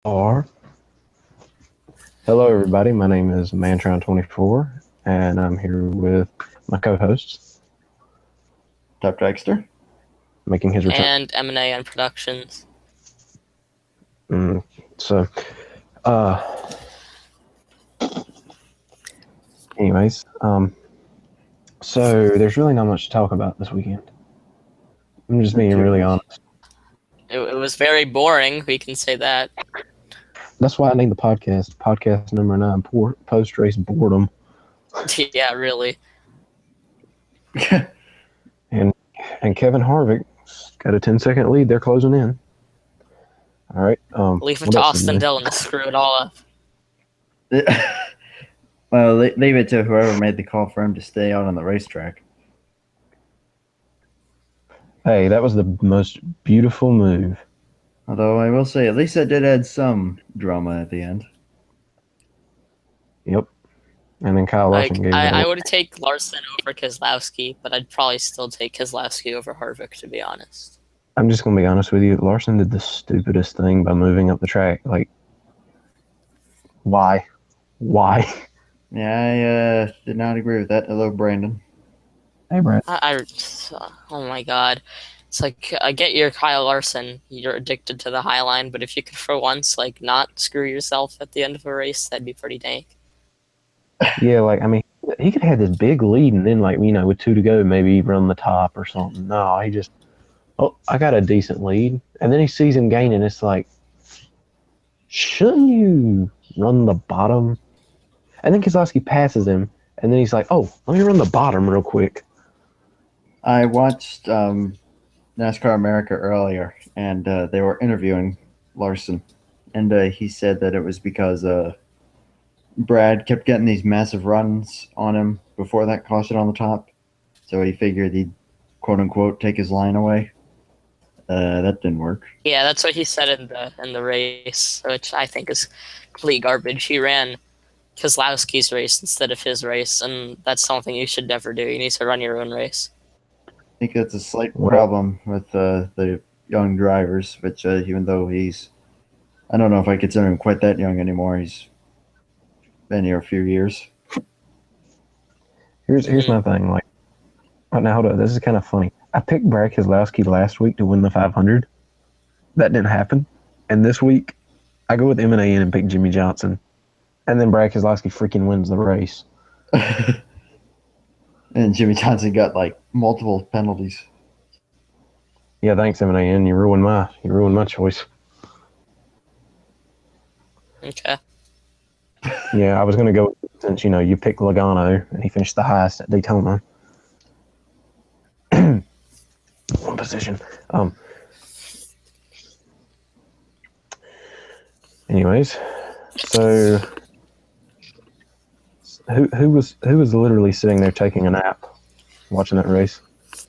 Are. Hello, everybody. My name is Mantron24, and I'm here with my co-hosts, Top Dexter. making his return. And M&A and Productions. Mm, so, uh, anyways, so there's really not much to talk about this weekend. I'm just Not being too really much. honest. It was very boring, we can say that. That's why I named the podcast number 9, Post-Race Boredom. Yeah, really. And and Kevin Harvick's got a 10-second lead. They're closing in. All right. Leave it What to else is Austin new? Dillon to screw it all up. Well, leave it to whoever made the call for him to stay out on the racetrack. Hey, that was the most beautiful move. Although I will say, at least that did add some drama at the end. Yep. And then Kyle Larson Like, gave it I away. would take Larson over Keselowski, but I'd probably still take Keselowski over Harvick, to be honest. I'm just gonna be honest with you. Larson did the stupidest thing by moving up the track. Like, why? Why? Yeah, I did not agree with that. Hello, Brandon. Hey, Brett. Oh my god. It's like, I get you're Kyle Larson, you're addicted to the high line, but if you could for once, like, not screw yourself at the end of a race, that'd be pretty dank. Yeah, like I mean, he could have this big lead, and then with 2 to go, maybe run the top or something. No, he just, oh, I got a decent lead, and then he sees him gaining. It's like, shouldn't you run the bottom? And then Keselowski passes him, and then he's like, oh, let me run the bottom real quick. I watched NASCAR America earlier, and they were interviewing Larson, and he said that it was because Brad kept getting these massive runs on him before that caution on the top, so he figured he'd quote unquote take his line away. That didn't work. Yeah, that's what he said in the race, which I think is complete garbage. He ran Keselowski's race instead of his race, and that's something you should never do. You need to run your own race. I think that's a slight Well, problem with the young drivers, which even though I don't know if I consider him quite that young anymore. He's been here a few years. here's Hmm. my thing. Like, right now, hold on. This is kind of funny. I picked Brad Keselowski last week to win the 500. That didn't happen. And this week, I go with M&A and pick Jimmy Johnson. And then Brad Keselowski freaking wins the race. And Jimmy Johnson got like multiple penalties. Yeah, thanks M&A. You ruined my choice. Okay. Yeah, I was gonna go since you picked Logano and he finished the highest at Daytona. One position. Um. Anyways, so who was literally sitting there taking a nap, watching that race?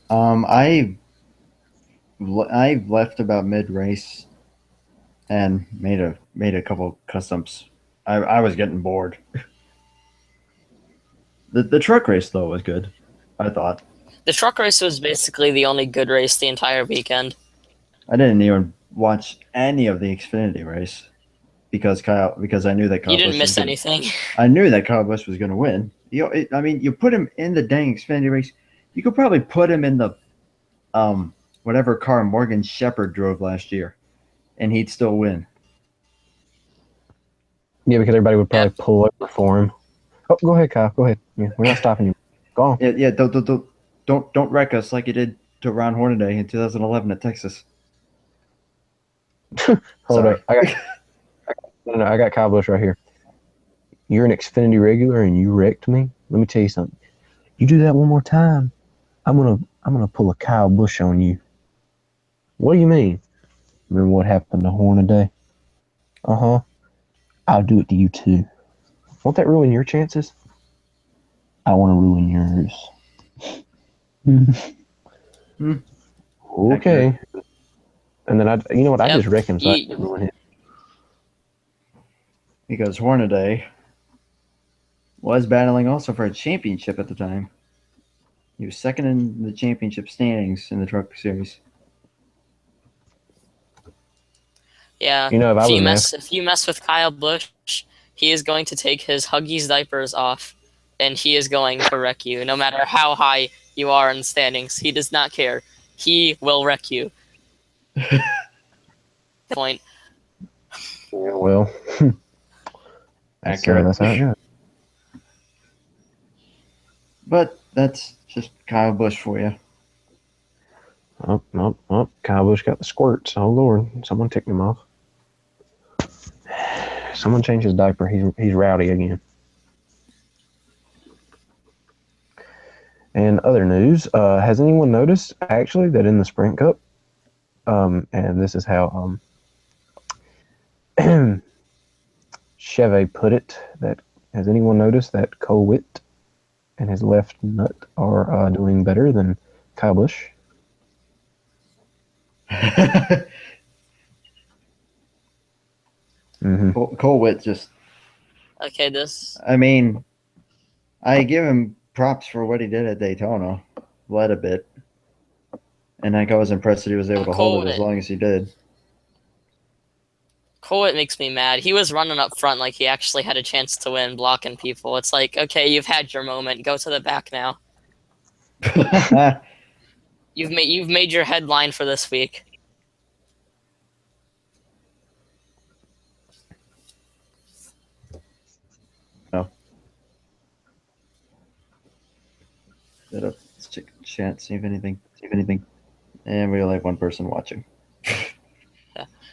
I left about mid race and made a couple customs. I was getting bored. The truck race though was good. I thought. The truck race was basically the only good race the entire weekend. I didn't even watch any of the Xfinity race because I knew that You Kyle didn't Busch was miss gonna. anything. I knew that Kyle Busch was gonna win. I mean, you put him in the dang Xfinity race. You could probably put him in the whatever car Morgan Shepherd drove last year, and he'd still win. Yeah, because everybody would Yeah. probably pull over for him. Oh, go ahead, Kyle. Go ahead. Yeah, we're not stopping you. Go on. Yeah. Don't wreck us like you did to Ron Hornaday in 2011 at Texas. Hold Sorry. up. I got Kyle Busch right here. You're an Xfinity regular and you wrecked me. Let me tell you something. You do that one more time, I'm gonna pull a Kyle Busch on you. What do you mean? Remember what happened to Hornaday? Uh-huh. I'll do it to you too. Won't that ruin your chances? I want to ruin yours. Hmm, accurate. Okay. And then you know what? I Yep. just wreck him so I can You, ruin him. Because Hornaday was battling also for a championship at the time. He was second in the championship standings in the Truck Series. Yeah. You know, if I was If you mess with Kyle Busch, he is going to take his Huggies diapers off, and he is going to wreck you. No matter how high you are in the standings, he does not care. He will wreck you. Point. yeah, well, Accurate. that's how it goes. But that's just Kyle Busch for you. Oh, Kyle Busch got the squirts. Oh, Lord. Someone ticked him off. Someone changed his diaper. He's rowdy again. And other news, has anyone noticed, actually, that in the Sprint Cup, and this is how Chevy put it, that has anyone noticed that Cole Witt and his left nut are doing better than Kyle Busch? Mm-hmm. Cole Witt just. Okay, this. I mean, I give him props for what he did at Daytona. Led a bit. And I was impressed that he was able to hold it as long as he did. Cole makes me mad. He was running up front like he actually had a chance to win, blocking people. It's like, okay, you've had your moment. Go to the back now. You've made your headline for this week. No. Set up. Let's check chat. See if anything. And we only have one person watching.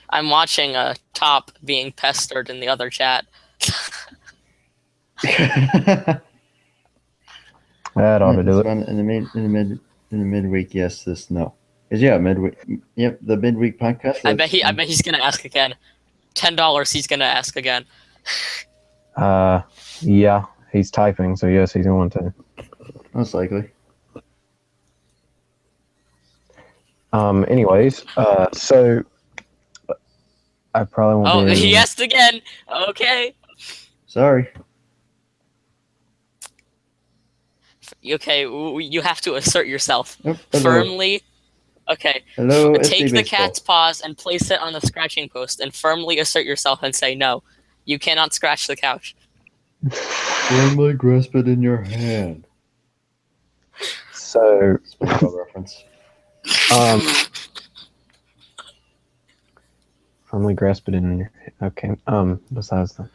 I'm watching Top being pestered in the other chat. That ought to do it. In the midweek, yes, this no. Is yeah, midweek. Yep, the midweek podcast. I bet he's gonna ask again. $10. He's gonna ask again. Yeah, he's typing, so yes, he's going to. Most likely. Anyways, so I probably won't. Oh, he asked again. Okay. Sorry. Okay, you have to assert yourself Hello. firmly. Okay. Hello. Take the cat's paws and place it on the scratching post, and firmly assert yourself and say, "No, you cannot scratch the couch." Firmly grasp it in your hand. So. SpongeBob reference. Firmly grasp it in your. Okay. Besides the.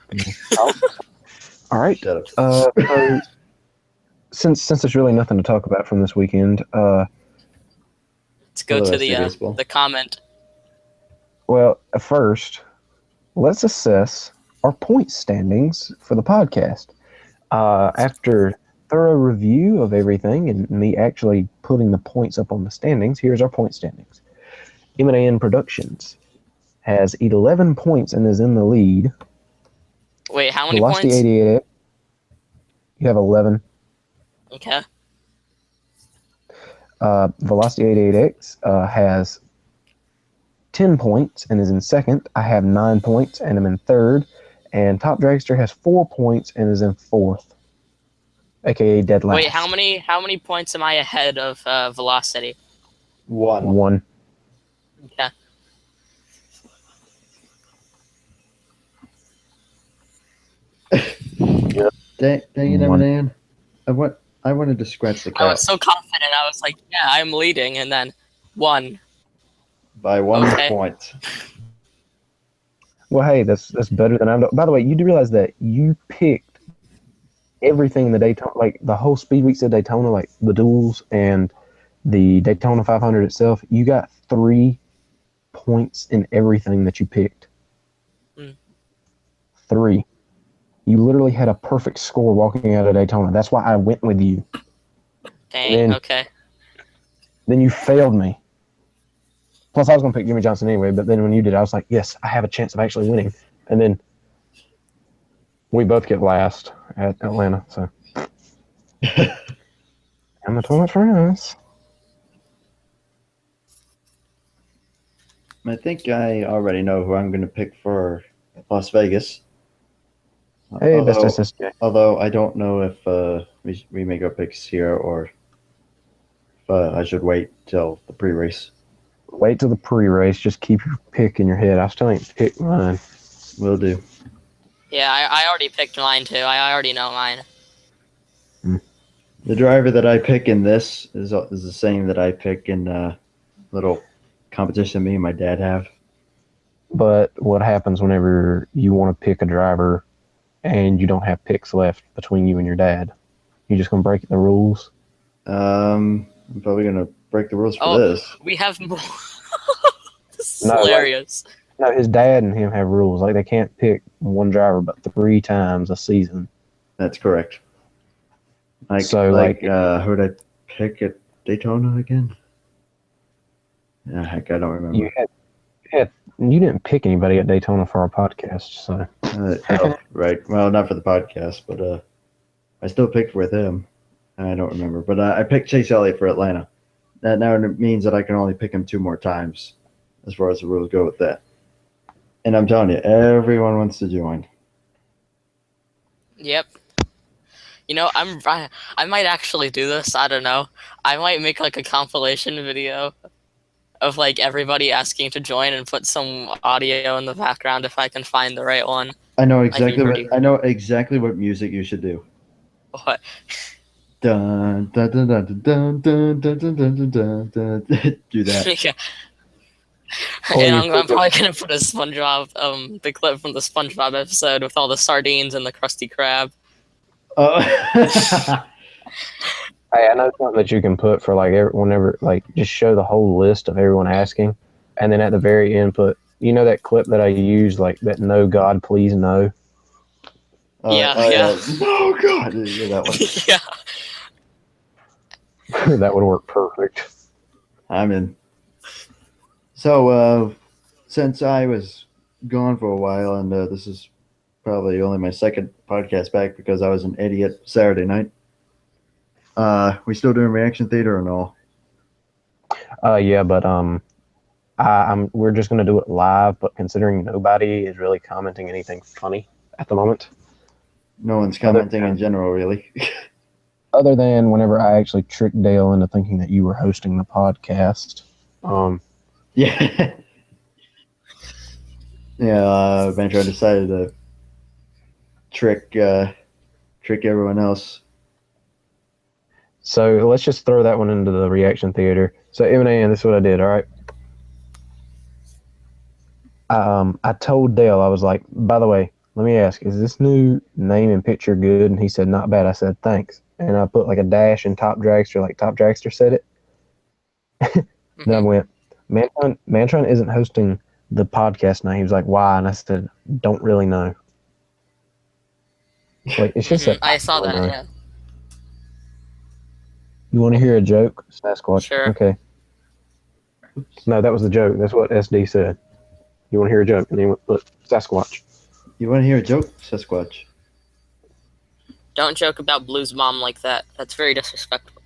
All right. Shut up. So, since there's really nothing to talk about from this weekend, let's go to the comment. Well, first, let's assess our point standings for the podcast. After thorough review of everything and me actually putting the points up on the standings, here's our point standings. M&AN Productions has 11 points and is in the lead. Wait, how many Velocity points? 88. You have 11. Okay. Velocity 88X has 10 points and is in second. I have 9 points and I'm in third. And Top Dragster has 4 points and is in fourth, aka dead last. Wait, how many points am I ahead of Velocity? 1. Okay. Dang it, man. I wanted to scratch the couch. I was so confident. I was like, yeah, I'm leading, and then 1. By 1 Okay. point. Well, hey, that's better than I'm doing. By the way, you do realize that you picked everything in the Daytona, like the whole Speed Weeks of Daytona, like the duels and the Daytona 500 itself. You got 3 points in everything that you picked. 3. You literally had a perfect score walking out of Daytona. That's why I went with you. Dang, okay. Then you failed me. Plus, I was going to pick Jimmy Johnson anyway, but then when you did, I was like, yes, I have a chance of actually winning. And then we both get last at Atlanta, so. And the toilet for us. I think I already know who I'm going to pick for Las Vegas. Hey, that's Although I don't know if we make our picks here or if I should wait till the pre-race. Wait till the pre-race. Just keep your pick in your head. I still ain't picked mine. Will do. Yeah, I already picked mine too. I already know mine. The driver that I pick in this is the same that I pick in little competition me and my dad have. But what happens whenever you want to pick a driver and you don't have picks left between you and your dad? You just gonna break the rules? I'm probably gonna break the rules for Oh, this. we have more. This is No, like- hilarious. No, his dad and him have rules. Like they can't pick one driver but 3 times a season. That's correct. Like, So, who'd I pick at Daytona again? Yeah, heck, I don't remember. You didn't pick anybody at Daytona for our podcast, so Oh, right. Well, not for the podcast, but I still picked with him. I don't remember, but I picked Chase Elliott for Atlanta. That now means that I can only pick him 2 more times, as far as the rules go with that. And I'm telling you, everyone wants to join. Yep. You know, I might actually do this. I don't know. I might make like a compilation video of like everybody asking to join and put some audio in the background if I can find the right one. I know pretty- exactly what music you should do. What? Dun dun dun dun dun dun dun dun dun dun dun. Do that. Yeah. Or And you I'm pick probably gonna put a SpongeBob, the clip from the SpongeBob episode with all the sardines and the Krusty Krab. Hey, I know something that you can put for like whenever, like, just show the whole list of everyone asking, and then at the very end put, you know, that clip that I used, like that "No God, please no." Yeah. Oh God, yeah, that one. Yeah. That would work perfect. I'm in. So, since I was gone for a while, and this is probably only my second podcast back because I was an idiot Saturday night. We still doing reaction theater and all? Yeah, but we're just gonna do it live. But considering nobody is really commenting anything funny at the moment, No one's commenting in general, really. other than whenever I actually tricked Dale into thinking that you were hosting the podcast. Yeah. Yeah, Ventura decided to trick everyone else. So let's just throw that one into the reaction theater. So Eminem, this is what I did. All right. I told Dale, I was like, by the way, let me ask, is this new name and picture good? And he said, not bad. I said, thanks. And I put like a dash in Top Dragster, like Top Dragster said it. Then I went, Mantron isn't hosting the podcast now. He was like, why? And I said, don't really know. Like, it's just I saw that. know. Yeah. You want to hear a joke, Sasquatch? Sure. Okay. No, that was the joke. That's what SD said. You want to hear a joke? And he went, look, Sasquatch. You want to hear a joke, Sasquatch? Don't joke about Blue's mom like that. That's very disrespectful.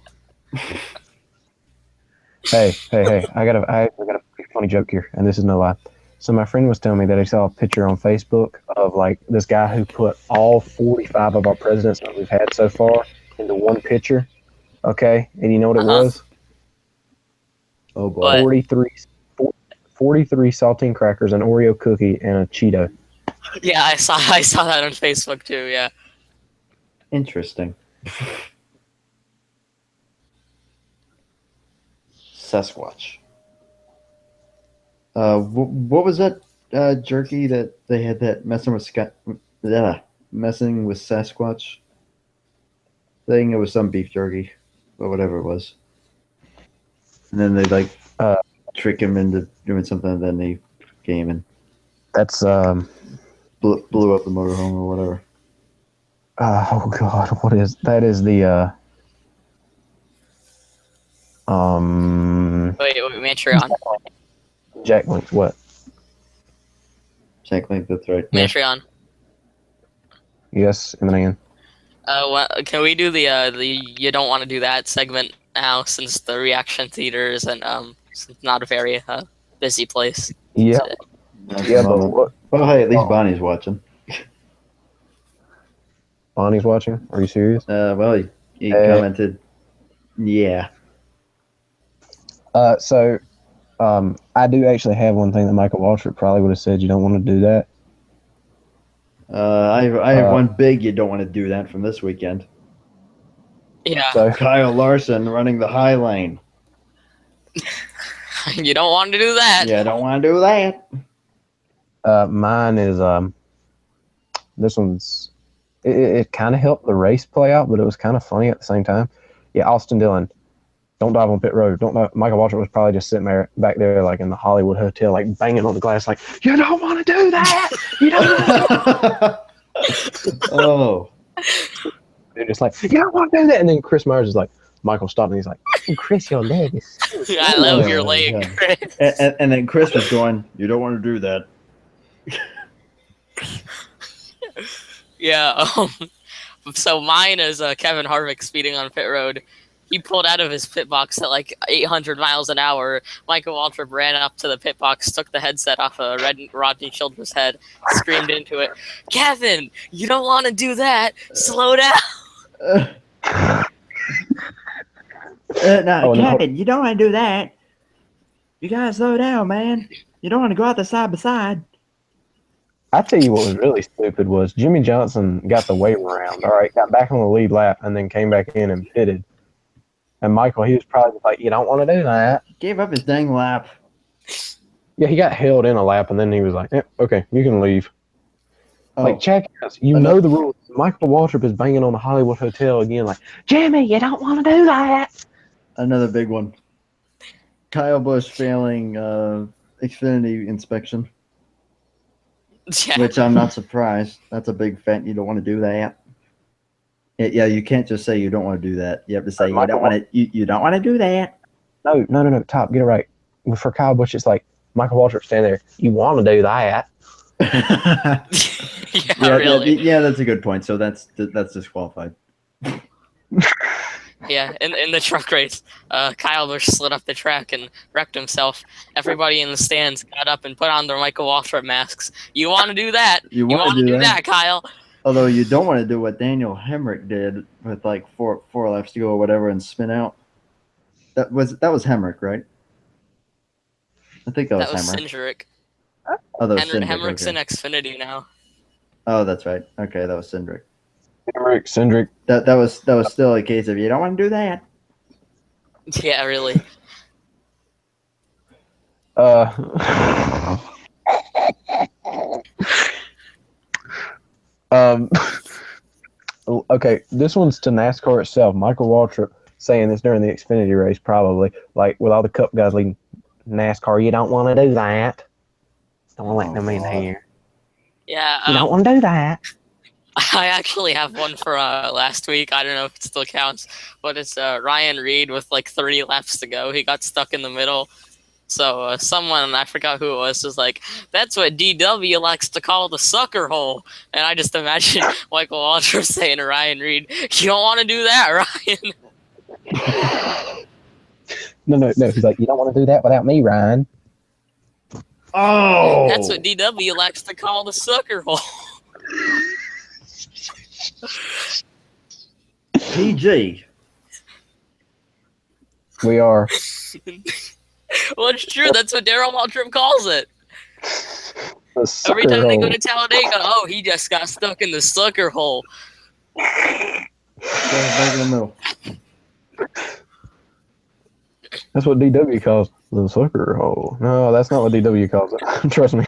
Hey! I got a pretty funny joke here, and this is no lie. So my friend was telling me that he saw a picture on Facebook of like this guy who put all 45 of our presidents that we've had so far into one picture. Okay, and you know what it was? Oh boy. What? 43 saltine crackers, an Oreo cookie, and a Cheeto. Yeah, I saw that on Facebook too. Yeah. Interesting. Sasquatch. What was that jerky that they had that messing with Sasquatch thing? It was some beef jerky, or whatever it was. And then they like trick him into doing something, and then they came and That's blew up the motorhome or whatever. oh god, what is that? Is the Wait, Matreon. Jack Link? What? Jack Link, that's right. Matreon. Yes, Eminem. Can we do the you don't want to do that segment now since the reaction theaters and it's not a very busy place. Yeah, yeah, but what? Well, hey, at least Bonnie's watching. Bonnie's watching? Are you serious? Well, he commented, yeah. So I do actually have one thing that Michael Waltrip probably would have said. You don't want to do that. I have one big you don't want to do that from this weekend. Yeah, So Kyle Larson running the high lane. you don't want to do that. Yeah, I don't want to do that. mine is this one's it kind of helped the race play out, but it was kind of funny at the same time. Yeah, Austin Dillon, don't dive on pit road. Don't dive. Michael Waltrip was probably just sitting there back there like in the Hollywood hotel, like banging on the glass, like you don't want to do that. You don't. Oh, They're just like you don't want to do that. And then Chris Myers is like, Michael stopped and he's like, Chris, your leg is. I love Oh your my leg, God. Chris. and then Chris was going, you don't want to do that. Yeah. So mine is Kevin Harvick speeding on pit road. He pulled out of his pit box at like 800 miles an hour. Michael Waltrip ran up to the pit box, took the headset off of Rodney Childress' head, screamed into it, "Kevin, you don't want to do that. Slow down." No, Oh, Kevin, you don't want to do that. You gotta slow down, man. You don't want to go out the side by side. I tell you what was really stupid was Jimmy Johnson got the wave around. All right, got back on the lead lap and then came back in and pitted. And Michael, he was probably like, "You don't want to do that." Gave up his dang lap. Yeah, he got held in a lap, and then he was like, "Okay, you can leave." Oh, Like, check this. You know the rules. Michael Waltrip is banging on the Hollywood Hotel again, like, "Jimmy, you don't want to do that." another big one. Kyle Busch failing Xfinity inspection, Yeah. which I'm not surprised. That's a big fat. You don't want to do that. Yeah, you can't just say you don't want to do that. You have to say you don't want to. You don't want to do that. No. Top, get it right. For Kyle Busch, it's like Michael Waltrip standing there. You want to do that? Yeah, really. Yeah, that's a good point. So that's disqualified. Yeah, in the truck race, Kyle Busch slid up the track and wrecked himself. Everybody in the stands got up and put on their Michael Waltrip masks. You want to do that? You want wanna to do do that? that, Kyle? Although you don't want to do what Daniel Hemrick did with like four laps to go or whatever and spin out. That was Hemrick, right? I think that was Hemrick. Cindric. Oh, that was Cindric. Hemrick's Okay. in Xfinity now. Oh, that's right. Okay, that was Cindric. Cindric. That was still a case of you don't want to do that. Yeah, really. Okay, this one's to NASCAR itself. Michael Waltrip saying this during the Xfinity race, probably like with all the Cup guys leading NASCAR. You don't want to do that. Don't want to let them in here. Yeah. You don't want to do that. I actually have one for last week. I don't know if it still counts, but it's Ryan Reed with like 30 laps to go. He got stuck in the middle. So someone, I forgot who it was like, "That's what DW likes to call the sucker hole." And I just imagine Michael Waltrip saying to Ryan Reed, "You don't want to do that, Ryan." No. He's like, "You don't want to do that without me, Ryan." Oh, That's what DW likes to call the sucker hole. PG. We are. Well, it's true. That's what Darryl Waltrip calls it. The sucker Every time they go hole. to Talladega, oh, he just got stuck in the sucker hole. Back in the middle. That's what DW calls the sucker hole. No, that's not what DW calls it. Trust me.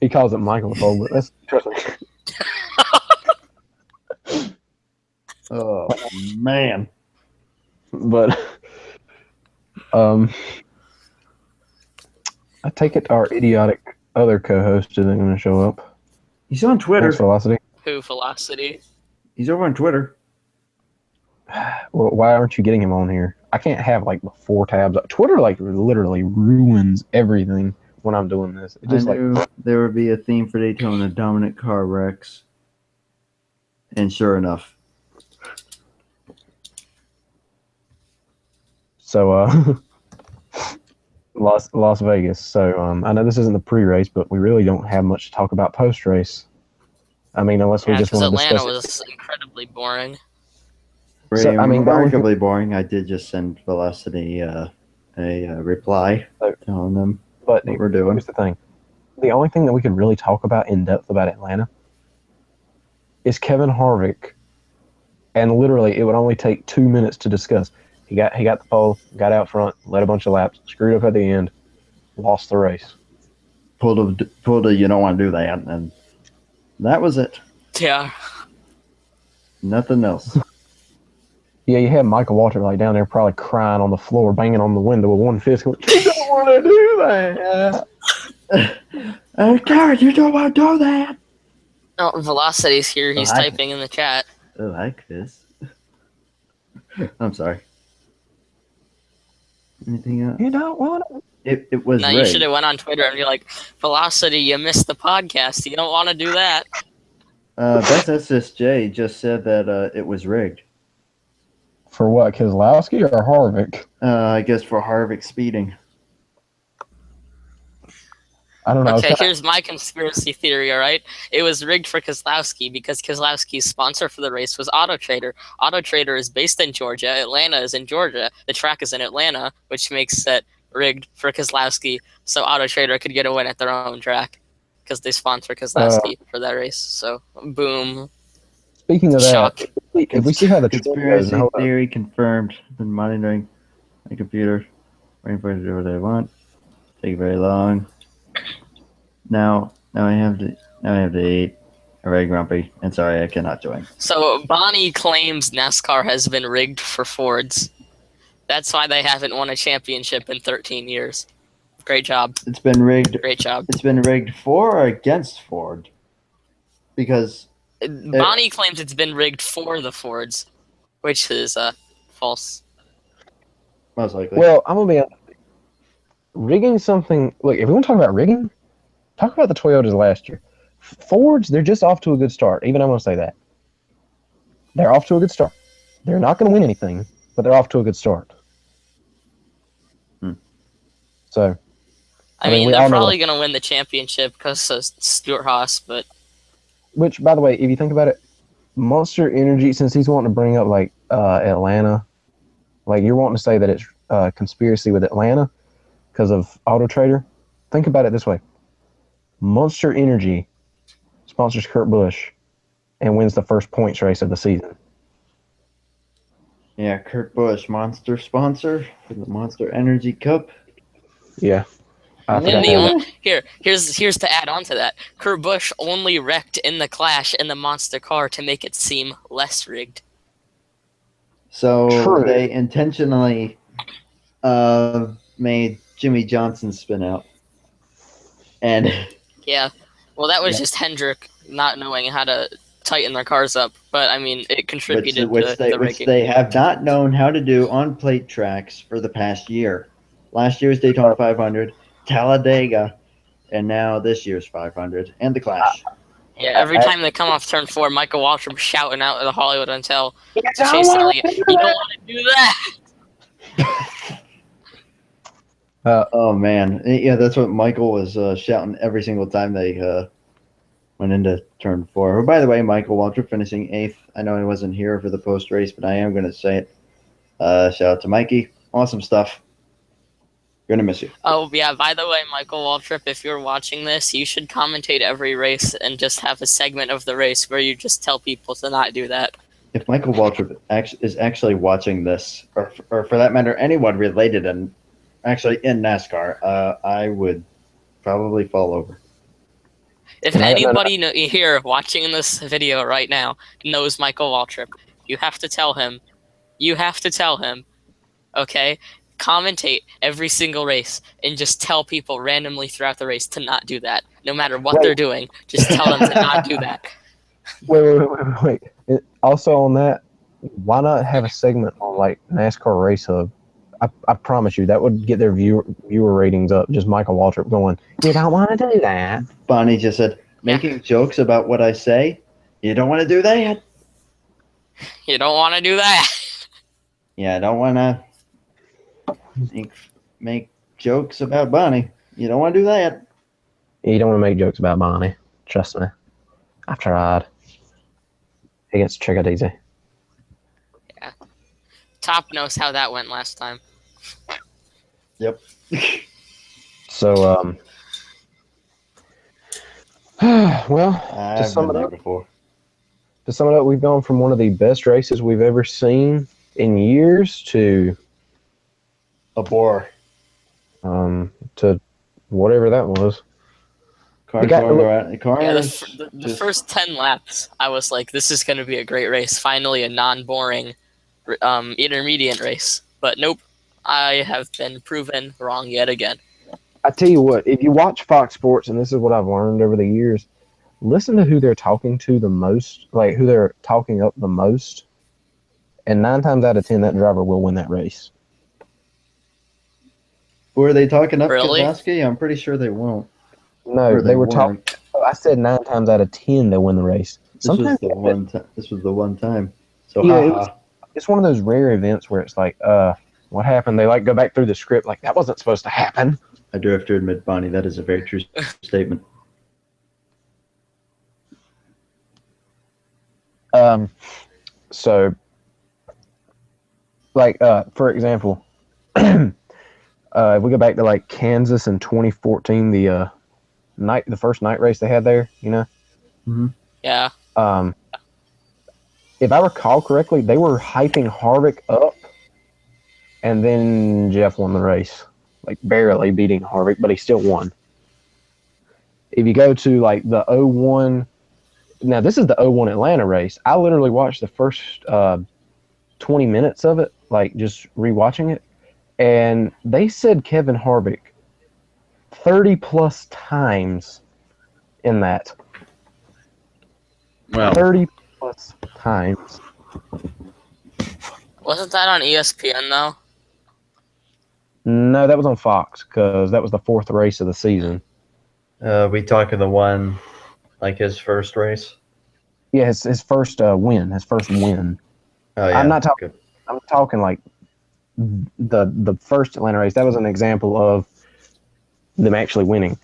He calls it Michael's hole, but that's trust me. Oh man. But I take it our idiotic other co-host isn't going to show up. He's on Twitter. Thanks, Velocity. Who, Velocity? He's over on Twitter. Well, why aren't you getting him on here? I can't have like 4 tabs. Twitter like literally ruins everything when I'm doing this. It just I knew like there would be a theme for Daytona: dominant car wrecks. And sure enough. so. Las Vegas. So I know this isn't the pre-race, but we really don't have much to talk about post-race. I mean, unless we Yeah, just because want to Atlanta discuss was incredibly boring. So, I mean, remarkably boring. I did just send Velocity a reply telling them But what we're doing. here's the thing: the only thing that we could really talk about in depth about Atlanta is Kevin Harvick, and literally it would only take 2 minutes to discuss. He got the pole, got out front, led a bunch of laps, screwed up at the end, lost the race. Pulled a you don't want to do that, and that was it. Yeah. Nothing else. Yeah, you had Michael Waltrip like down there probably crying on the floor, banging on the window with one fist going, "You don't want to do that." God, you don't want to do that. Oh, Velocity's here. He's hi. typing in the chat. Oh, like this. I'm sorry. Anything else? You don't want to. It was No, you rigged. should have went on Twitter and be like, Velocity, you missed the podcast. You don't want to do that. Best SSJ just said that it was rigged. For what, Keselowski or Harvick? I guess for Harvick speeding. I don't know. Okay, here's my conspiracy theory, all right? It was rigged for Keselowski because Keselowski's sponsor for the race was Auto Trader. Auto Trader is based in Georgia. Atlanta is in Georgia. The track is in Atlanta, which makes it rigged for Keselowski so Auto Trader could get a win at their own track because they sponsor Keselowski for that race. So, boom. Speaking of Shock. that, if we see how the trend goes, Conspiracy and theory confirmed. Been monitoring my computer, waiting for it to do what I want. Take very long. Now I have to eat. I'm very grumpy, and sorry I cannot join. So, Bonnie claims NASCAR has been rigged for Fords. That's why they haven't won a championship in 13 years. Great job. It's been rigged. Great job. It's been rigged for or against Ford? Because Bonnie claims it's been rigged for the Fords, which is false. most likely. well, I'm gonna be honest. Rigging something. Look, if we want to talk about rigging, talk about the Toyotas last year. Fords, they're just off to a good start. Even I'm gonna say that they're off to a good start. They're not gonna win anything, but they're off to a good start. So, I mean, they're probably going to win the championship because of Stuart Haas, but which, by the way, if you think about it, Monster Energy, since he's wanting to bring up like Atlanta, like you're wanting to say that it's conspiracy with Atlanta because of Auto Trader. Think about it this way: Monster Energy sponsors Kurt Busch and wins the first points race of the season. Yeah, Kurt Busch, Monster sponsor for the Monster Energy Cup. Yeah. and here's to add on to that. Kurt Busch only wrecked in the clash in the monster car to make it seem less rigged. So True. they intentionally made Jimmy Johnson spin out. And Yeah. Well, that was just Hendrick not knowing how to tighten their cars up, but I mean, it contributed which to the rigging. they have not known how to do on plate tracks for the past year. Last year's Daytona 500, Talladega, and now this year's 500 and the Clash. Yeah, every time they come off turn 4, Michael Waltrip shouting out at the Hollywood Hotel to Chase Elliott, "You don't want to do that!" Oh man, yeah, that's what Michael was shouting every single time they went into turn 4. Oh, by the way, Michael Waltrip finishing 8th. I know he wasn't here for the post race, but I am going to say it. Shout out to Mikey. Awesome stuff. Gonna miss you. Oh, yeah, by the way, Michael Waltrip, if you're watching this, you should commentate every race and just have a segment of the race where you just tell people to not do that. If Michael Waltrip is actually watching this, or for that matter, anyone related and actually in NASCAR, I would probably fall over. If anybody here watching this video right now knows Michael Waltrip, you have to tell him. Okay? Commentate every single race and just tell people randomly throughout the race to not do that. No matter what they're doing, just tell them to not do that. Wait. Also on that, why not have a segment on like NASCAR Race Hub? I promise you that would get their viewer ratings up. Just Michael Waltrip going, "You don't want to do that." Bonnie just said, making jokes about what I say. You don't want to do that. You don't want to do that. Yeah, I don't want to make jokes about Bonnie. You don't want to do that. You don't want to make jokes about Bonnie. Trust me. I've tried. He gets triggered easy. Yeah. Top knows how that went last time. Yep. So, well, I've been there before. to sum it up, we've gone from one of the best races we've ever seen in years A bore. to whatever that was. Cars got- going around. Cars. Yeah, the first 10 laps, I was like, this is going to be a great race. Finally, a non-boring intermediate race. But nope, I have been proven wrong yet again. I tell you what, if you watch Fox Sports, and this is what I've learned over the years, listen to who they're talking to the most, like who they're talking up the most, and 9 times out of 10, that driver will win that race. Were they talking up Really? Keselowski? I'm pretty sure they won't. No, Or they were weren't. talking. I said 9 times out of 10 they'll win the race. Sometimes This was the one time. So yeah, it's one of those rare events where it's like, what happened? They like go back through the script, like that wasn't supposed to happen. I do have to admit, Bonnie, that is a very true statement. So, like, for example, if we go back to like Kansas in 2014, the first night race they had there, you know. Mm-hmm. Yeah. If I recall correctly, they were hyping Harvick up, and then Jeff won the race, like barely beating Harvick, but he still won. If you go to like the 01, now this is the 01 Atlanta race. I literally watched the first 20 minutes of it, like just rewatching it, and they said Kevin Harvick 30 plus times in that. Well, 30 plus times. Wasn't that on ESPN, though? No, that was on Fox because that was the 4th race of the season. we talking the one, like his first race? Yeah, his first win. His first win. Oh yeah. I'm not talking. I'm talking like the first Atlanta race. That was an example of them actually winning.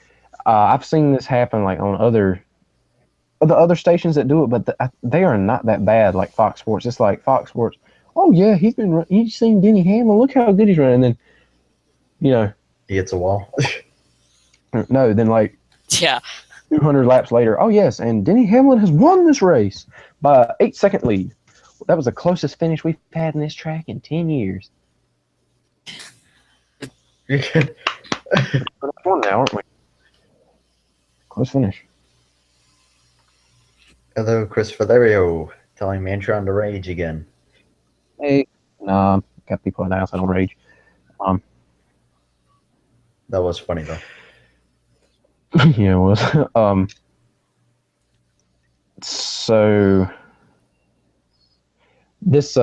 I've seen this happen like on the other stations that do it, but they are not that bad. Like Fox Sports, it's like Fox Sports. Oh yeah, he's seen Denny Hamlin. Look how good he's running. And then, you know, He hits a wall. no, then like Yeah. 200 laps later. Oh yes, and Denny Hamlin has won this race by 8-second lead. That was the closest finish we've had in this track in 10 years. We're on now, aren't we? Close finish. Hello, Chris Valerio, telling Mantron to rage again. Hey, nah, got people in the house. I don't rage. That was funny though. Yeah, it was. So this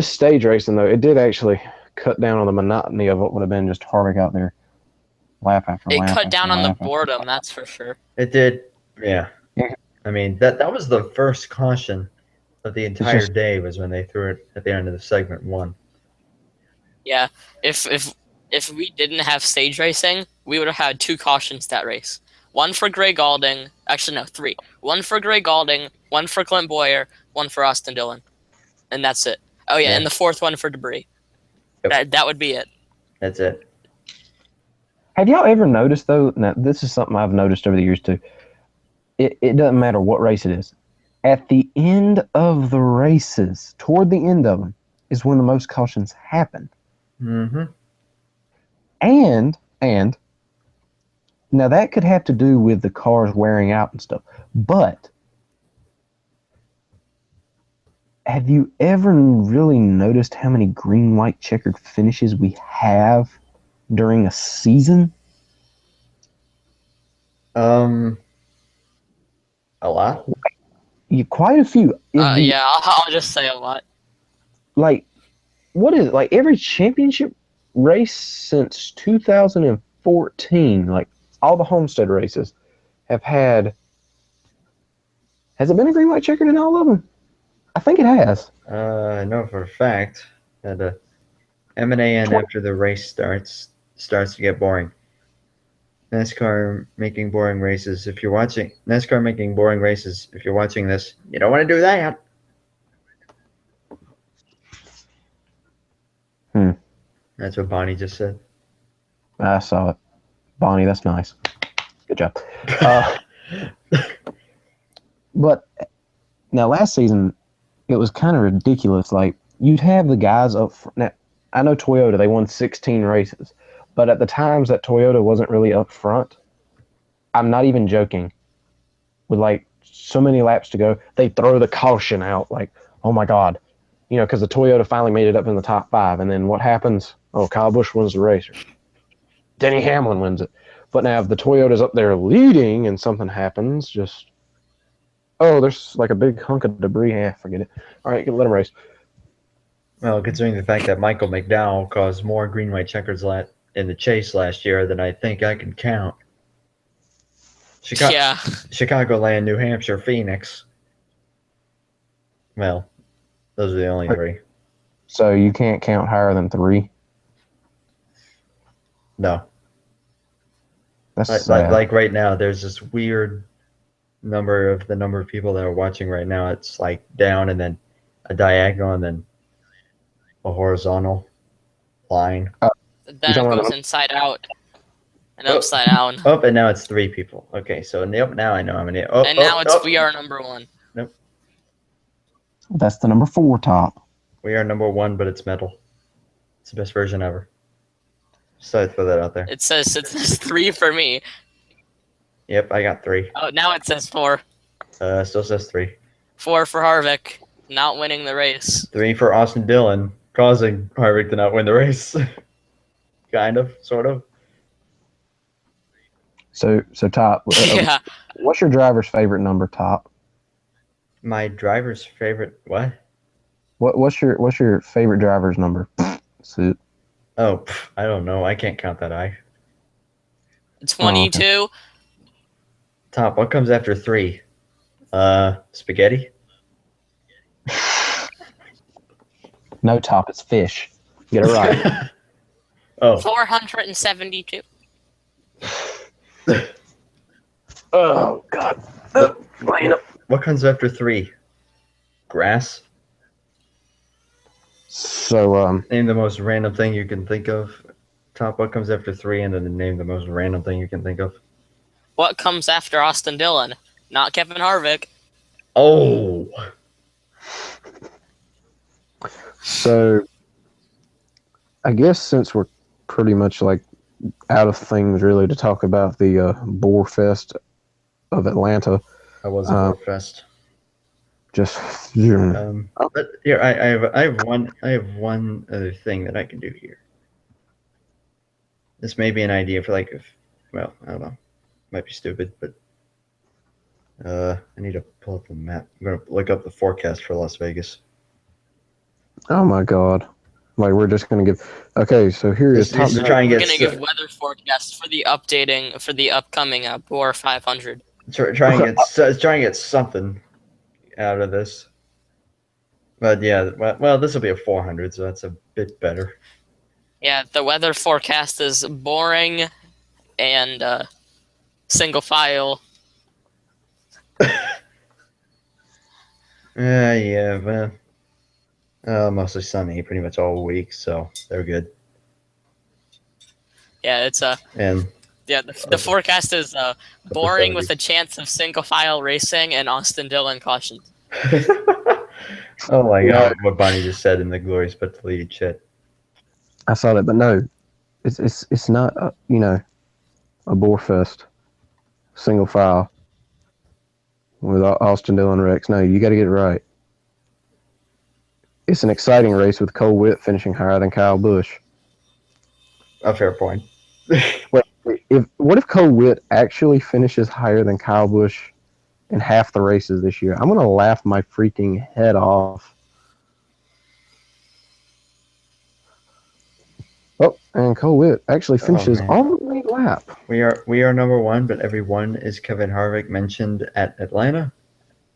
stage racing though, it did actually cut down on the monotony of what would have been just Harvick out there lap after It lap. cut after down on the lap after boredom, lap. that's for sure. It did. Yeah. Yeah. I mean, that was the first caution of the entire just- day was when they threw it at the end of the segment 1. Yeah. If we didn't have stage racing, we would have had 2 cautions that race. One for Greg Galding. Actually, no, 3. One for Greg Galding, one for Clint Boyer, one for Austin Dillon. And that's it. Oh, yeah, Yeah. and the 4th one for Debris. Yep. That would be it. That's it. Have y'all ever noticed though? Now this is something I've noticed over the years too. It doesn't matter what race it is. At the end of the races, toward the end of them, is when the most cautions happen. Mm-hmm. And now that could have to do with the cars wearing out and stuff. But have you ever really noticed how many green, white, checkered finishes we have during a season? A lot. Quite a few. Yeah, I'll just say a lot. Like, what is it? Like every championship race since 2014, like all the Homestead races have had. Has it been a green, white, checkered in all of them? I think it has. I know for a fact that M&AN after the race starts to get boring. NASCAR making boring races. If you're watching NASCAR making boring races, if you're watching this, you don't want to do that. That's what Bonnie just said. I saw it. Bonnie, that's nice. Good job. Uh, but now last season, it was kind of ridiculous. Like, you'd have the guys up front. Now, I know Toyota, they won 16 races. But at the times that Toyota wasn't really up front, I'm not even joking. With like so many laps to go, they throw the caution out. Like, oh my God. Because the Toyota finally made it up in the top 5. And then what happens? Oh, Kyle Busch wins the race. Denny Hamlin wins it. But now if the Toyota's up there leading and something happens, there's like a big hunk of debris. Forget it. All right, let them race. Well, considering the fact that Michael McDowell caused more green white checkers in the chase last year than I think I can count. Chicagoland, New Hampshire, Phoenix. Well, those are the only 3. So you can't count higher than 3? No. That's like right now, there's this weird number of people that are watching right now. It's like down and then a diagonal and then a horizontal line. Then it goes inside out and upside down. Up and now it's 3 people. Okay, so in the up now I know how many. We are number 1. Nope. That's the number 4 top. We are number 1, but it's metal. It's the best version ever. Just thought I'd throw that out there. It says 3 for me. Yep, I got 3. Oh, now it says 4. Still says 3. 4 for Harvick, not winning the race. 3 for Austin Dillon, causing Harvick to not win the race. Kind of, sort of. So top. Yeah. What's your driver's favorite number, top? My driver's favorite what? What's your favorite driver's number? Suit. Oh, I don't know. I can't count that high. 22. Oh, okay. Top. What comes after 3? Spaghetti. No, top. It's fish. Get it right. Oh. 472. Oh God. What comes after 3? Grass. So name the most random thing you can think of. Top. What comes after 3, and then name the most random thing you can think of. What comes after Austin Dillon? Not Kevin Harvick. Oh. So I guess since we're pretty much like out of things really to talk about the Boar Fest of Atlanta. I was a Boar Fest. Just but here I have one other thing that I can do here. This may be an idea for I don't know. Might be stupid, but I need to pull up the map. I'm gonna look up the forecast for Las Vegas. Oh my God. Like we're just gonna give okay, so here is top we're gonna give weather forecast for the upcoming Boar 500. Try and get something out of this. But yeah, well, this will be a 400, so that's a bit better. Yeah, the weather forecast is boring and single file. Yeah, well, mostly sunny pretty much all week, so they're good. Yeah, it's the forecast is boring with a chance of single file racing and Austin Dillon caution. Oh my God! What Bonnie just said in the glorious but deleted chat. I saw that, but no, it's not a Boar Fest single file with Austin Dillon Rex. No, you got to get it right. It's an exciting race with Cole Whitt finishing higher than Kyle Busch. A fair point. What if Cole Whitt actually finishes higher than Kyle Busch in half the races this year? I'm gonna laugh my freaking head off. Oh, and Cole Whitt actually finishes on the lead lap. We are number 1, but every one is Kevin Harvick mentioned at Atlanta.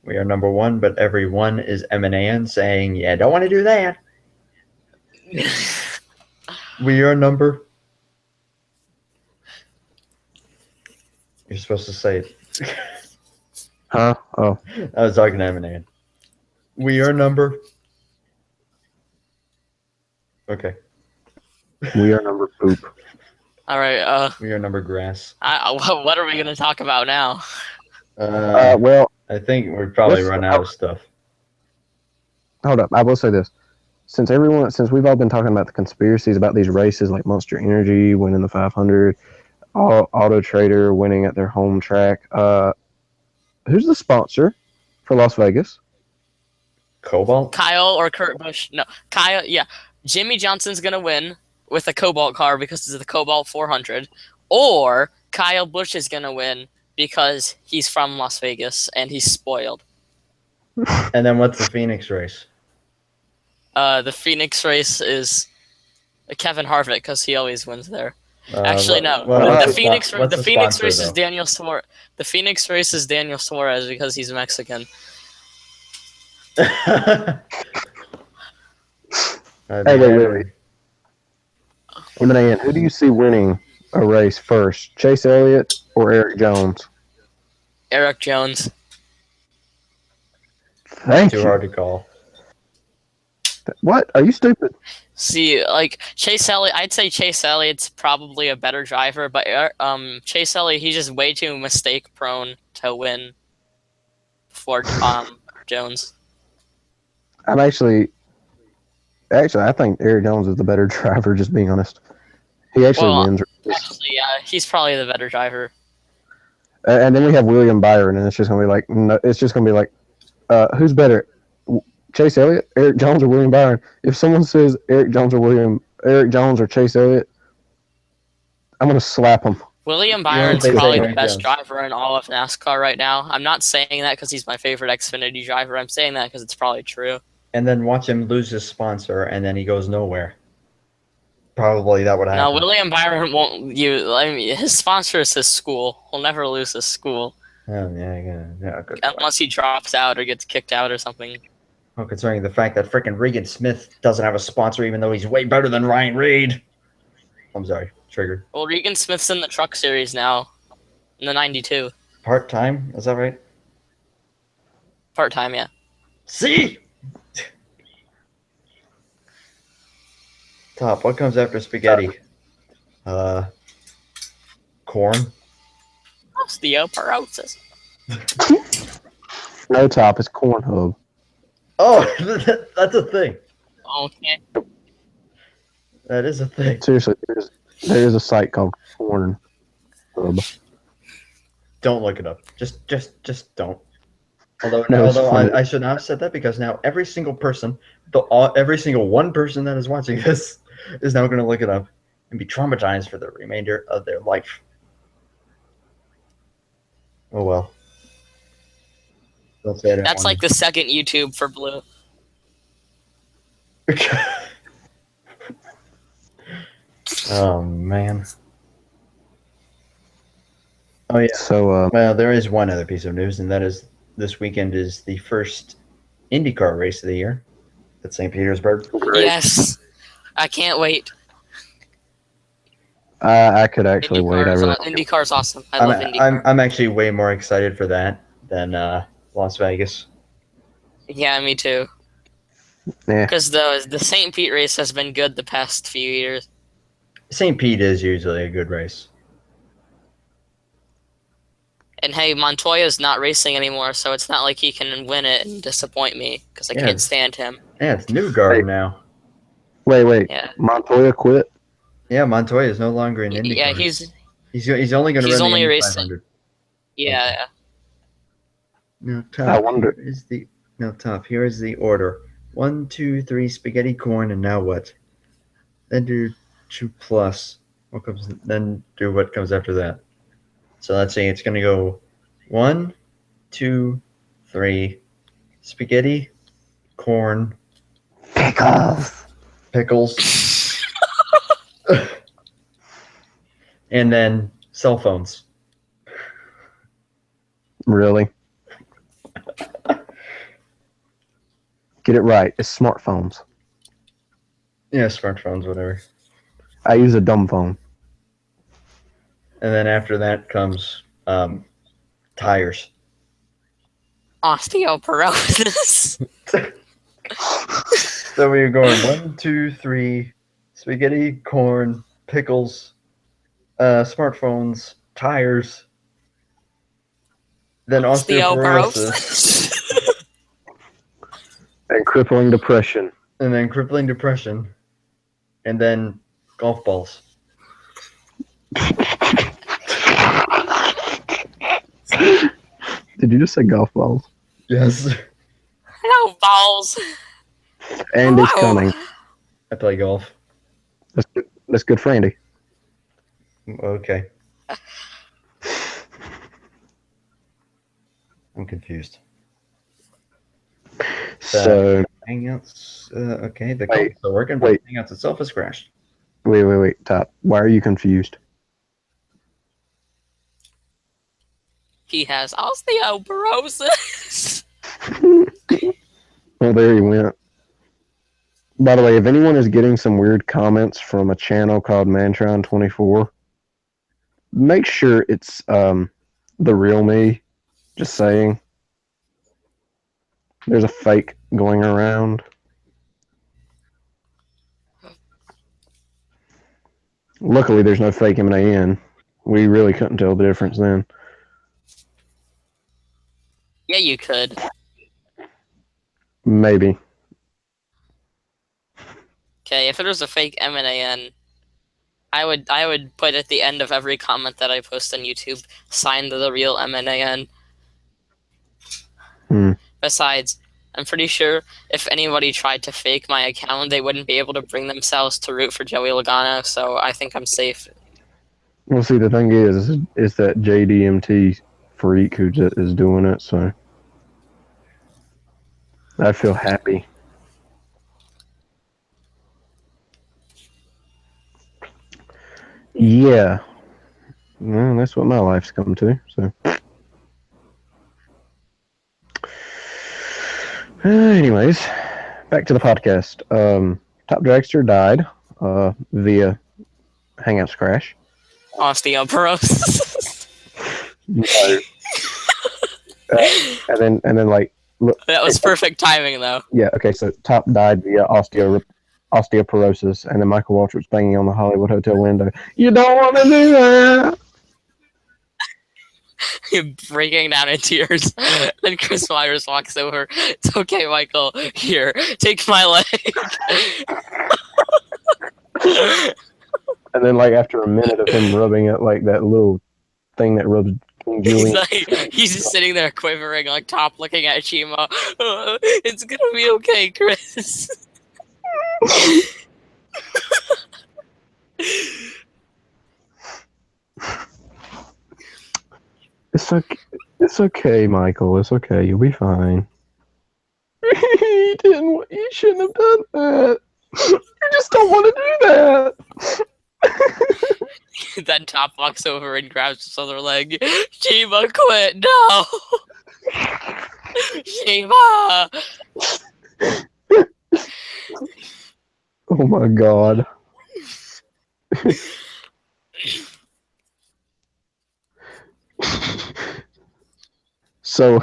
We are number 1, but every one is M&A saying, "Yeah, don't want to do that." We are number. You're supposed to say it. Huh? Oh. I was talking to M&A. We are number. Okay. We are number poop. All right. Your number grass. What are we gonna talk about now? Well, I think we're probably run out of stuff. hold up. I will say this: since we've all been talking about the conspiracies about these races, like Monster Energy winning the 500, Auto Trader winning at their home track. Who's the sponsor for Las Vegas? Cobalt? Kyle or Kurt Busch? No, Kyle. Yeah, Jimmy Johnson's gonna win with a Cobalt car because it's the Cobalt 400, or Kyle Busch is gonna win because he's from Las Vegas and he's spoiled. And then what's the Phoenix race? The Phoenix race is Kevin Harvick because he always wins there. Actually, no. The Phoenix race is Daniel Suarez. The Phoenix race is Daniel Suarez because he's Mexican. Hey, wait. Man, who do you see winning a race first, Chase Elliott or Eric Jones? Eric Jones. Thank you. Too hard to call. What? Are you stupid? See, like Chase Elliott, I'd say Chase Elliott's probably a better driver, but Chase Elliott, he's just way too mistake prone to win for Jones. I think Eric Jones is the better driver. Just being honest, he actually wins. Actually, yeah, he's probably the better driver. And then we have William Byron, and it's just gonna be like, no, it's just gonna be like, who's better, Chase Elliott, Eric Jones, or William Byron? If someone says Eric Jones or Chase Elliott, I'm gonna slap him. William Byron's probably the best driver in all of NASCAR right now. I'm not saying that because he's my favorite Xfinity driver. I'm saying that because it's probably true. And then watch him lose his sponsor, and then he goes nowhere. Probably that would happen. No, William Byron won't. His sponsor is his school. He'll never lose his school. Oh, yeah. Good Unless he drops out or gets kicked out or something. Well, concerning the fact that freaking Regan Smith doesn't have a sponsor, even though he's way better than Ryan Reed. I'm sorry, triggered. Well, Regan Smith's in the Truck Series now, in the 92. Part-time, is that right? Part-time, yeah. See? Top, what comes after spaghetti? Corn? Osteoporosis. No, Top, it's Corn Hub. Oh, that's a thing. Okay. That is a thing. Seriously, there is a site called Corn Hub. Don't look it up. Just don't. Although I should not have said that because now every single person, every single one person that is watching this is now going to look it up and be traumatized for the remainder of their life. Oh well. That's like the second YouTube for Blue. Oh man. Oh yeah. So well, there is one other piece of news, and that is this weekend is the first IndyCar race of the year at St. Petersburg. Yes, I can't wait. I could actually wait. IndyCar's awesome. I love IndyCar. I'm actually way more excited for that than Las Vegas. Yeah, me too. Yeah. Because the St. Pete race has been good the past few years. St. Pete is usually a good race. And hey, Montoya's not racing anymore, so it's not like he can win it and disappoint me because I can't stand him. Yeah, it's Newgarden now. Wait. Yeah. Montoya quit? Yeah, Montoya is no longer in IndyCar. Yeah, he's only going to run the Indy 500. Yeah. Now, Top, I wonder. Top, here is the order. 1, 2, 3, spaghetti, corn, and now what? Then do 2 plus. Then do what comes after that. So let's say it's going to go 1, 2, 3, spaghetti, corn, pickles, and then cell phones. Really? Get it right. It's smartphones. Yeah, smartphones, whatever. I use a dumb phone. And then after that comes tires. Osteoporosis. So we're going 1, 2, 3, spaghetti, corn, pickles, smartphones, tires, then osteoporosis, Osteoporosis. And crippling depression. and then crippling depression, and then golf balls. Did you just say golf balls? Yes. No balls. Andy's Wow. coming. I play golf. That's good for Andy. Okay. I'm confused. So, Hangouts, okay, the Wait, call is still working, but wait. Hangouts itself has crashed. wait, Top. Why are you confused? He has osteoporosis. Well, there he went. By the way, if anyone is getting some weird comments from a channel called Mantron24, make sure it's the real me. Just saying. There's a fake going around. Luckily, there's no fake MAN. We really couldn't tell the difference then. Yeah, you could. Maybe. Okay, if it was a fake MAN, I would put at the end of every comment that I post on YouTube, signed the real MAN. Besides, I'm pretty sure if anybody tried to fake my account, they wouldn't be able to bring themselves to root for Joey Logano, so I think I'm safe. Well, see, the thing is that JDMT freak who is doing it, so I feel happy. Yeah. Well, that's what my life's come to, so. Anyways, back to the podcast. Top Dragster died via Hangouts crash. Osteoporosis. No. and then like look, That was perfect timing, though. yeah, okay, so Top died via osteoporosis, and then Michael Waltrip was banging on the Hollywood Hotel window. You don't want to do that. Breaking down in tears. Then Chris Myers walks over. It's okay, Michael. Here, take my leg. And then, like, after a minute of him rubbing it, like that little thing that rubs King Julian. He's just sitting there quivering, like Top looking at Shima. It's gonna be okay, Chris. It's okay, Michael. It's okay. You'll be fine. You shouldn't have done that. You just don't want to do that. Then Top walks over and grabs his other leg. Shima, quit! No! Shima! Oh my god. So,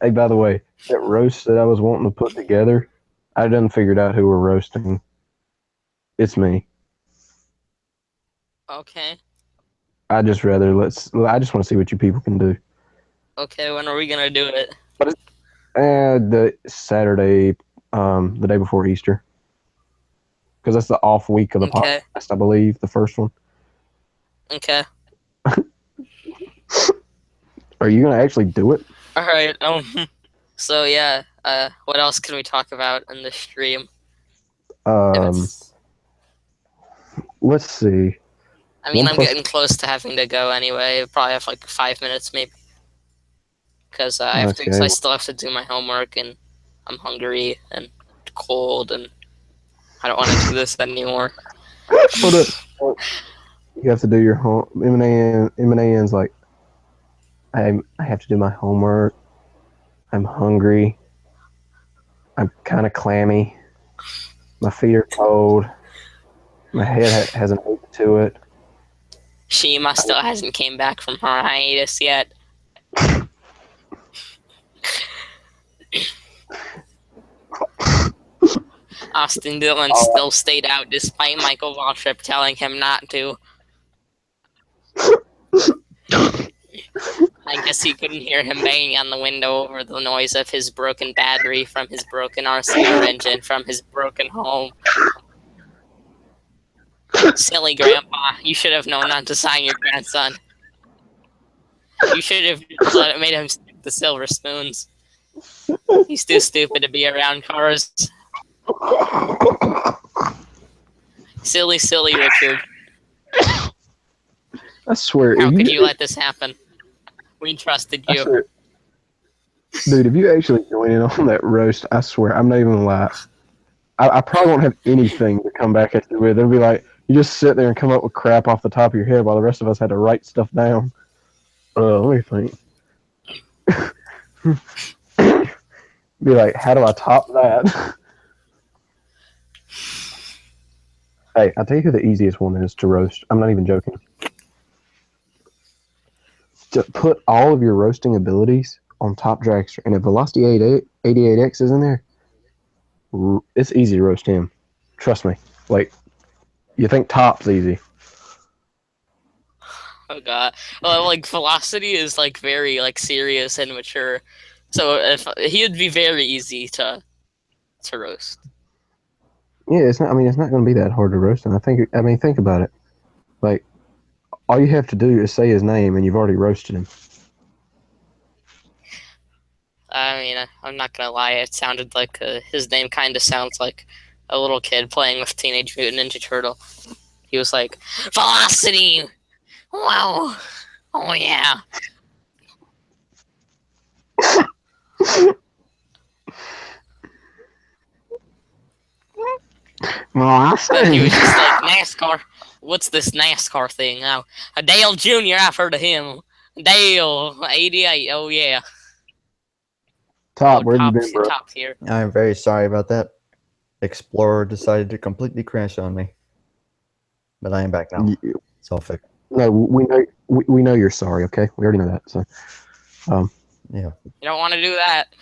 hey, by the way, that roast that I was wanting to put together, I done figured out who we're roasting. It's me. Okay. I just want to see what you people can do. Okay, when are we gonna do it? The Saturday, the day before Easter. Because that's the off week of the Okay. podcast, I believe, the first one. Okay. Are you going to actually do it? Alright, so yeah, what else can we talk about in this stream? Let's see. I mean, One I'm plus- getting close to having to go anyway. Probably have like 5 minutes, maybe. Because I still have to do my homework, and I'm hungry and cold, and I don't want to do this anymore. Hold up. You have to do your home. M&An's like, I have to do my homework. I'm hungry. I'm kind of clammy. My feet are cold. My head has an ache to it. Shima still hasn't came back from her hiatus yet. Austin Dillon still stayed out despite Michael Waltrip telling him not to. I guess he couldn't hear him banging on the window over the noise of his broken battery from his broken RCR engine from his broken home. Silly Grandpa, you should have known not to sign your grandson. You should have made him stick the silver spoons. He's too stupid to be around cars. Silly, silly Richard. I swear. How could you let this happen? We trusted I you. swear, dude, if you actually join in on that roast, I swear, I'm not even gonna lie. I probably won't have anything to come back at you with. It'll be like, you just sit there and come up with crap off the top of your head while the rest of us had to write stuff down. Let me think. Be like, how do I top that? Hey, I'll tell you who the easiest one is to roast. I'm not even joking. To put all of your roasting abilities on Top Dragster, and if Velocity 88X is in there, it's easy to roast him. Trust me. Like, you think Top's easy. Oh god. Well, like Velocity is like very like serious and mature, so if he would be very easy to roast. Yeah, it's not. I mean, it's not going to be that hard to roast him. I mean, think about it. Like, all you have to do is say his name, and you've already roasted him. I mean, I'm not gonna lie. It sounded like his name kind of sounds like a little kid playing with Teenage Mutant Ninja Turtle. He was like, Velocity! Wow! Oh yeah! Then he was just like, NASCAR? What's this NASCAR thing now? Dale Jr., I've heard of him. Dale, 88, oh yeah. Top, where have you been, bro? Top here. I'm very sorry about that. Explorer decided to completely crash on me. But I am back now. It's all fixed. No, we know you're sorry. Okay, we already know that. So, yeah. You don't want to do that.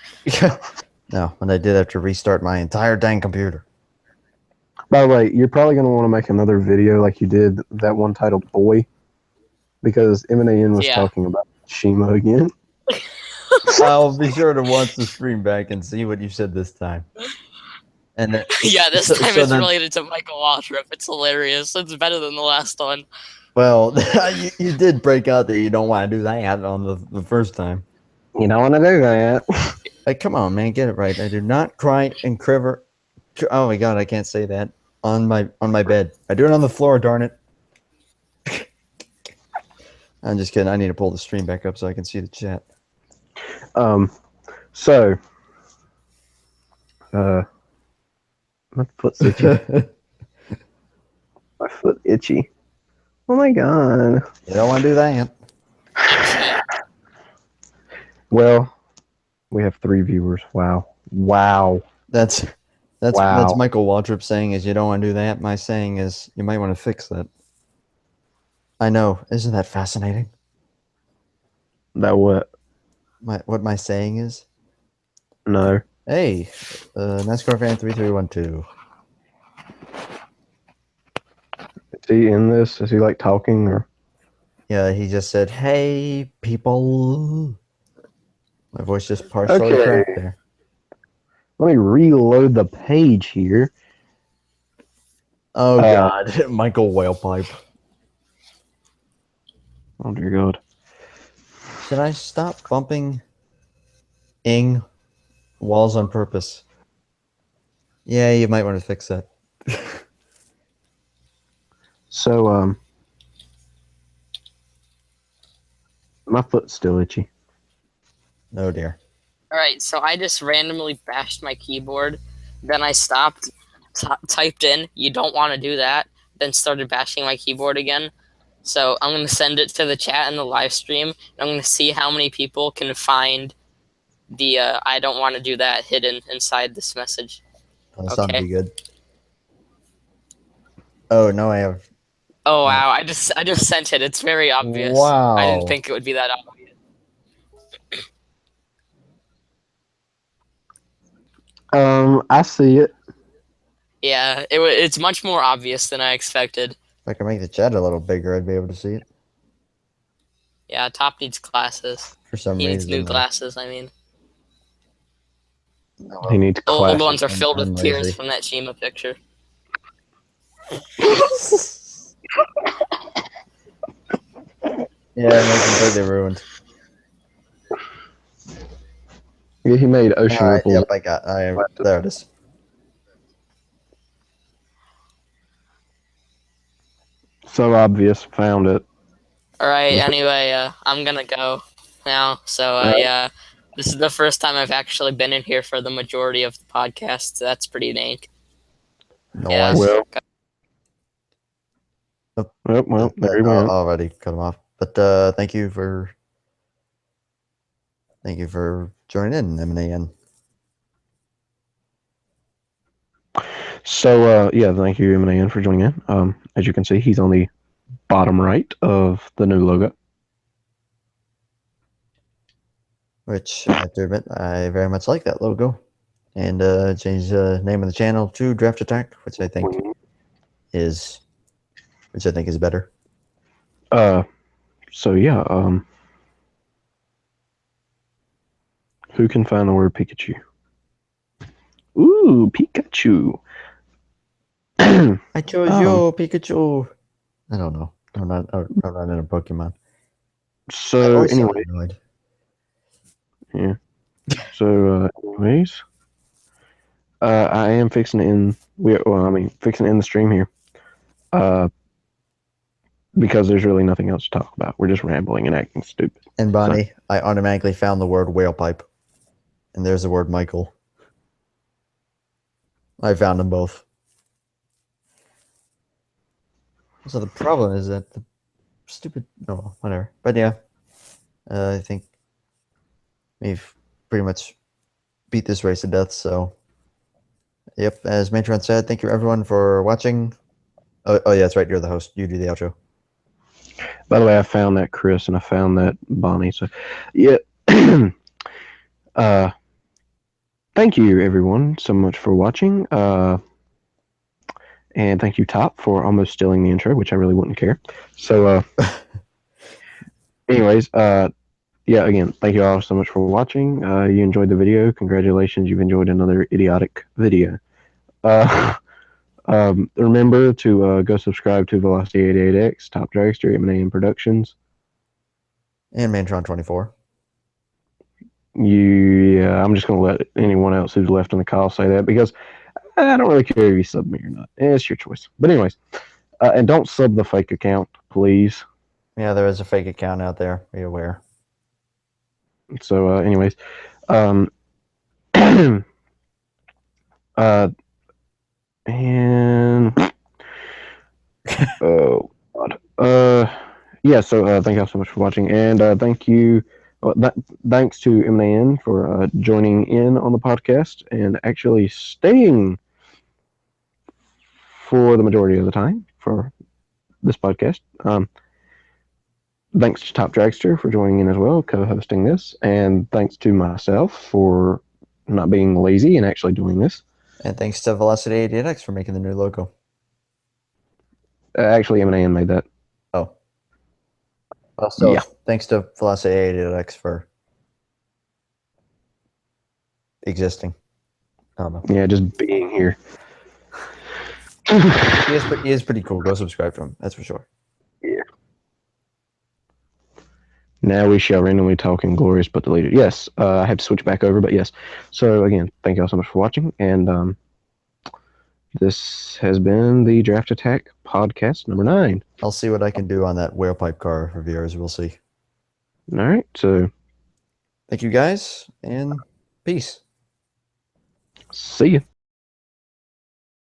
No, and I did have to restart my entire dang computer. by the way, you're probably going to want to make another video like you did that one titled "Boy," because Eminem was talking about Shima again. I'll be sure to watch the stream back and see what you said this time. And then, yeah, this time it's related to Michael Waltrip. It's hilarious. It's better than the last one. Well, you did break out that you don't want to do that on the first time. You don't want to do that. Hey, come on, man, get it right. I do not cry and quiver. Oh my god, I can't say that on my bed. I do it on the floor. Darn it. I'm just kidding. I need to pull the stream back up so I can see the chat. So, my foot's itchy. My foot itchy. Oh my god. You don't want to do that. Well, we have 3 viewers. Wow. That's Michael Waltrip saying is you don't want to do that. My saying is you might want to fix that. I know. Isn't that fascinating? That what? What my saying is? No. Hey, NASCAR fan 3312. Is he in this? Is he like talking or? Yeah, he just said, "Hey, people." My voice just partially cracked there. Let me reload the page here. Oh god, Michael Whalepipe. Oh dear God. Should I stop bumping walls on purpose? Yeah, you might want to fix that. So, my foot's still itchy. Oh dear. Alright, so I just randomly bashed my keyboard. Then I stopped, typed in, you don't want to do that, then started bashing my keyboard again. So I'm going to send it to the chat in the live stream. And I'm going to see how many people can find the I don't want to do that hidden inside this message. That's not be good. Oh, no, I have... Oh, wow. I just sent it. It's very obvious. Wow. I didn't think it would be that obvious. I see it. Yeah, it's much more obvious than I expected. If I could make the chat a little bigger, I'd be able to see it. Yeah, Top needs glasses. For some He needs new reason, glasses, I mean. He needs Old classes. ones are filled I'm with tears lazy. from that Shima picture. Yeah, they're completely ruined. Yeah, he made ocean All right, ripples. yep, there it is. So obvious. Found it. Alright, anyway, I'm gonna go now. So, Alright. yeah. This is the first time I've actually been in here for the majority of the podcast. So that's pretty dank. Yeah. Noise. Well, Oh, well, there he I went. already cut him off. But thank you for joining in, M&AN. So, yeah, thank you, M&AN, for joining in. As you can see, he's on the bottom right of the new logo. Which I have to admit, I very much like that logo. And change the name of the channel to Draft Attack, which I think is better. So yeah, who can find the word Pikachu? Ooh, Pikachu. I chose you, Pikachu. I don't know. I'm not in a Pokemon. So anyway, Annoyed. yeah. So anyways, I am fixing to end. Fixing to end the stream here. Because there's really nothing else to talk about. We're just rambling and acting stupid. And Bonnie, I automatically found the word whale pipe. And there's the word Michael. I found them both. So the problem is that the stupid... Oh, whatever. But yeah, I think we've pretty much beat this race to death, so... Yep, as Matron said, thank you everyone for watching. Oh yeah, that's right, you're the host. You do the outro. By the way, I found that Chris and I found that Bonnie. So, yeah. Thank you, everyone, so much for watching. And thank you, Top, for almost stealing the intro, which I really wouldn't care. So, anyways, yeah, again, thank you all so much for watching. You enjoyed the video. Congratulations, you've enjoyed another idiotic video. Remember to go subscribe to Velocity88X, Top Dragster, M&AN Productions. And Mantron24. Yeah, I'm just going to let anyone else who's left in the call say that because I don't really care if you sub me or not. It's your choice. But anyways, and don't sub the fake account, please. Yeah, there is a fake account out there. Be aware. So, anyways, and oh god, yeah. So, thank y'all so much for watching, and thank you. Thanks to M&AN for joining in on the podcast and actually staying for the majority of the time for this podcast. Thanks to Top Dragster for joining in as well, co-hosting this, and thanks to myself for not being lazy and actually doing this. And thanks to Velocity88X for making the new logo. Actually, M&AN made that. Oh. Well, so Yeah. thanks to Velocity88X for existing. I don't know. Yeah, just being here. He is pretty cool. Go subscribe to him. That's for sure. Yeah. Now we shall randomly talk in glorious but deleted. Yes, I have to switch back over, but yes. So again, thank you all so much for watching, and this has been the Draft Attack podcast number 9. I'll see what I can do on that whale pipe car for viewers. We'll see. All right, so thank you guys, and peace. see you.